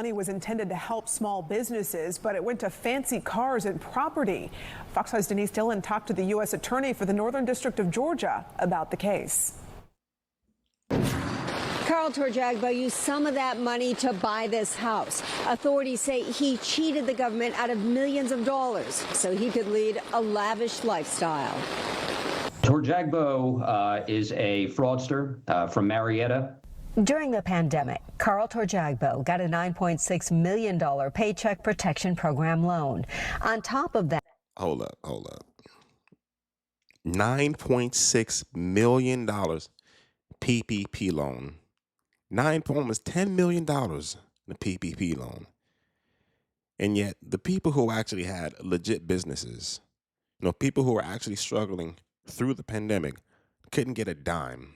Money was intended to help small businesses, but it went to fancy cars and property. Fox 5's Denise Dillon talked to the U.S. Attorney for the Northern District of Georgia about the case. Carl Torjagbo used some of that money to buy this house. Authorities say he cheated the government out of millions of dollars so he could lead a lavish lifestyle. Torjagbo is a fraudster from Marietta. During the pandemic, Carl Torjagbo got a $9.6 million Paycheck Protection Program loan. On top of that, Hold up. $9.6 million PPP loan. Almost $10 million in a PPP loan. And yet the people who actually had legit businesses, people who were actually struggling through the pandemic, couldn't get a dime.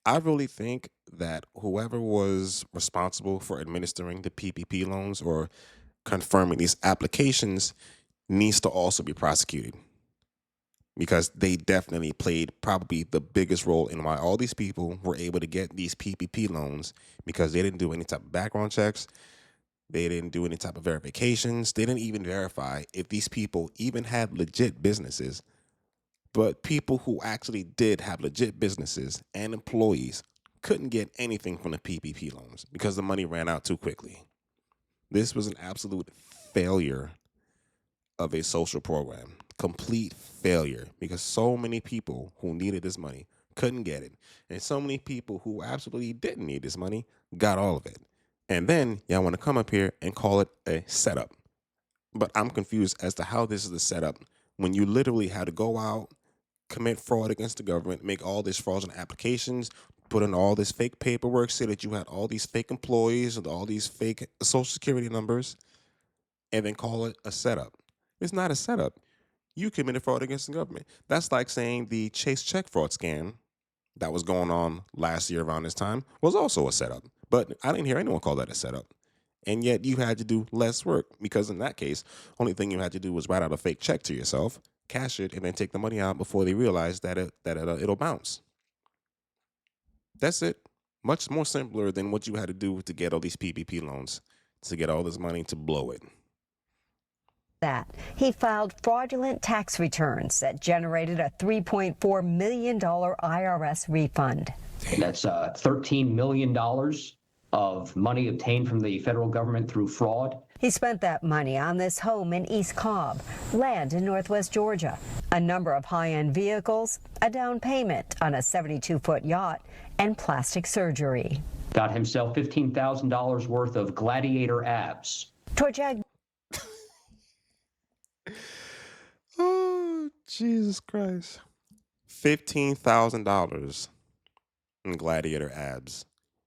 I really think that whoever was responsible for administering the PPP loans or confirming these applications needs to also be prosecuted, because they definitely played probably the biggest role in why all these people were able to get these PPP loans, because they didn't do any type of background checks. They didn't do any type of verifications. They didn't even verify if these people even had legit businesses. But people who actually did have legit businesses and employees couldn't get anything from the PPP loans because the money ran out too quickly. This was an absolute failure of a social program. Complete failure, because so many people who needed this money couldn't get it. And so many people who absolutely didn't need this money got all of it. And then y'all want to come up here and call it a setup. But I'm confused as to how this is a setup when you literally had to go out, commit fraud against the government, make all these fraudulent applications, put in all this fake paperwork, say that you had all these fake employees and all these fake social security numbers, and then call it a setup. It's not a setup. You committed fraud against the government. That's like saying the Chase check fraud scam that was going on last year around this time was also a setup. But I didn't hear anyone call that a setup. And yet you had to do less work, because in that case, only thing you had to do was write out a fake check to yourself, cash it, and then take the money out before they realize that it'll bounce. That's it. Much more simpler than what you had to do to get all these PPP loans, to get all this money to blow it. that he filed fraudulent tax returns that generated a $3.4 million IRS refund. That's $13 million of money obtained from the federal government through fraud. He spent that money on this home in East Cobb, land in Northwest Georgia, a number of high-end vehicles, a down payment on a 72-foot yacht, and plastic surgery. Got himself $15,000 worth of gladiator abs. Torjagbo. Oh, Jesus Christ. $15,000 in gladiator abs.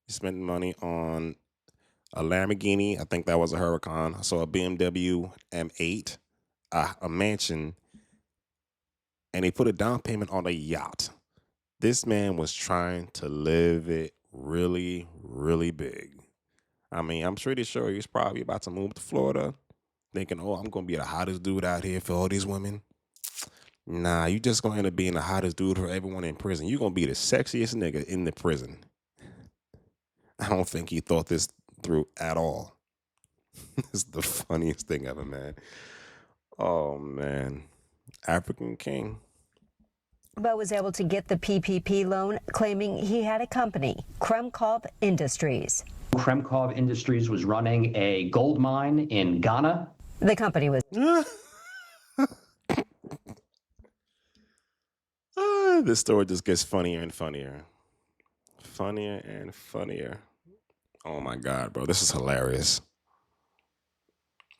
He spent money on a Lamborghini. I think that was a Huracan. So a BMW M8, a mansion, and he put a down payment on a yacht. This man was trying to live it really, really big. I mean, I'm pretty sure he's probably about to move to Florida, thinking, oh, I'm going to be the hottest dude out here for all these women. Nah, you just going to end up being the hottest dude for everyone in prison. You're going to be the sexiest nigga in the prison. I don't think he thought this through at all. It's the funniest thing ever, man. Oh, man. African King. But was able to get the PPP loan, claiming he had a company, Kremkov Industries. Kremkov Industries was running a gold mine in Ghana. The company was... This story just gets funnier and funnier. Funnier and funnier. Oh, my God, bro. This is hilarious.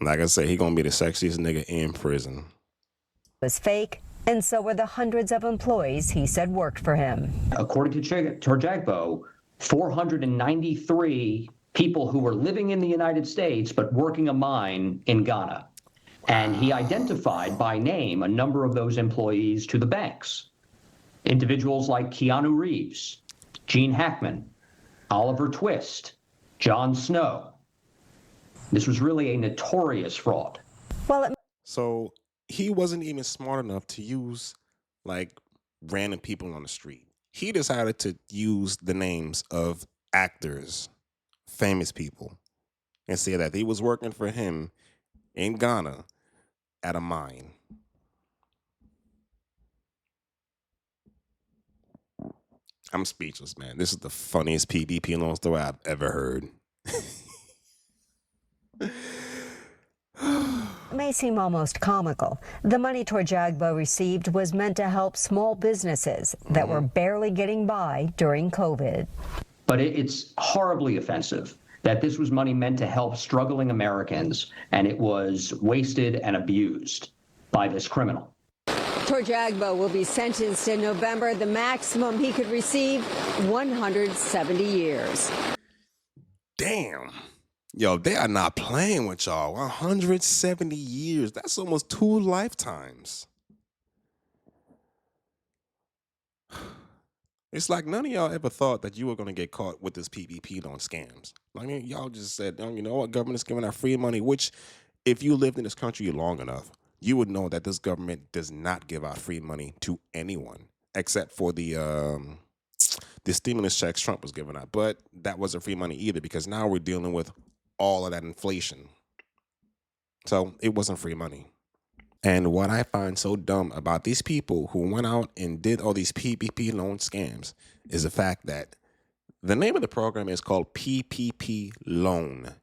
Like I said, he going to be the sexiest nigga in prison. Was fake, and so were the hundreds of employees he said worked for him. According to Torjagbo, 493 people who were living in the United States but working a mine in Ghana. And he identified by name a number of those employees to the banks. Individuals like Keanu Reeves, Gene Hackman, Oliver Twist, Jon Snow. This was really a notorious fraud. So he wasn't even smart enough to use like random people on the street. He decided to use the names of actors famous people and say that he was working for him in Ghana at a mine. I'm speechless, man. This is the funniest PPP loan story I've ever heard. It may seem almost comical. The money Torjagbo received was meant to help small businesses that were barely getting by during COVID. But it's horribly offensive that this was money meant to help struggling Americans, and it was wasted and abused by this criminal. Torjagbo will be sentenced in November. The maximum he could receive, 170 years. Damn. Yo, they are not playing with y'all. 170 years. That's almost 2 lifetimes. It's like none of y'all ever thought that you were going to get caught with this PPP loan scams. I mean, y'all just said, oh, you know what, government is giving out free money, which if you lived in this country long enough, you would know that this government does not give out free money to anyone except for the stimulus checks Trump was giving out. But that wasn't free money either, because now we're dealing with all of that inflation. So it wasn't free money. And what I find so dumb about these people who went out and did all these PPP loan scams is the fact that the name of the program is called PPP Loan,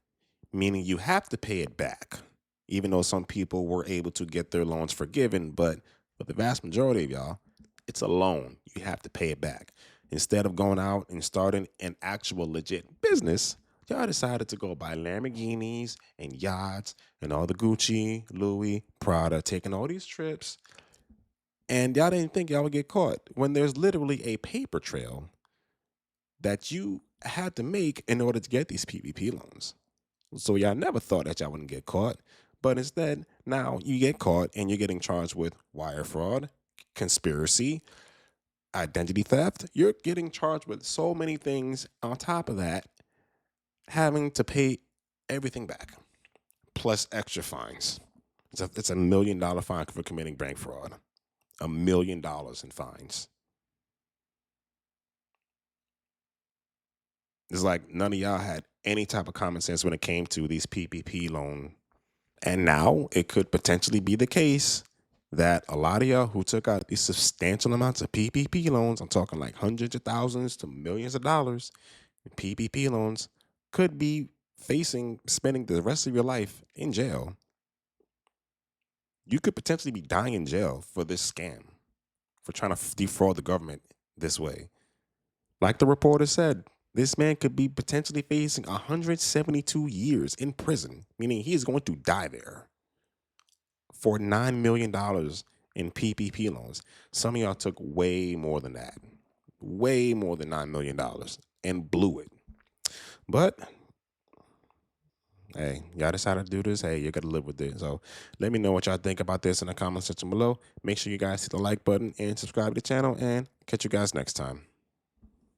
meaning you have to pay it back, even though some people were able to get their loans forgiven. But for the vast majority of y'all, it's a loan. You have to pay it back. Instead of going out and starting an actual legit business, y'all decided to go buy Lamborghinis and yachts and all the Gucci, Louis, Prada, taking all these trips. And y'all didn't think y'all would get caught when there's literally a paper trail that you had to make in order to get these PPP loans. So y'all never thought that y'all wouldn't get caught. But instead, now you get caught and you're getting charged with wire fraud, conspiracy, identity theft. You're getting charged with so many things on top of that, having to pay everything back, plus extra fines. It's $1 million fine for committing bank fraud. $1 million in fines. It's like none of y'all had any type of common sense when it came to these PPP loan. And now it could potentially be the case that a lot of y'all who took out these substantial amounts of PPP loans, I'm talking like hundreds of thousands to millions of dollars in PPP loans, could be spending the rest of your life in jail. You could potentially be dying in jail for this scam, for trying to defraud the government this way. Like the reporter said, this man could be potentially facing 172 years in prison, meaning he is going to die there for $9 million in PPP loans. Some of y'all took way more than that, way more than $9 million, and blew it. But hey, y'all decided to do this. Hey, you got to live with it. So let me know what y'all think about this in the comment section below. Make sure you guys hit the like button and subscribe to the channel, and catch you guys next time.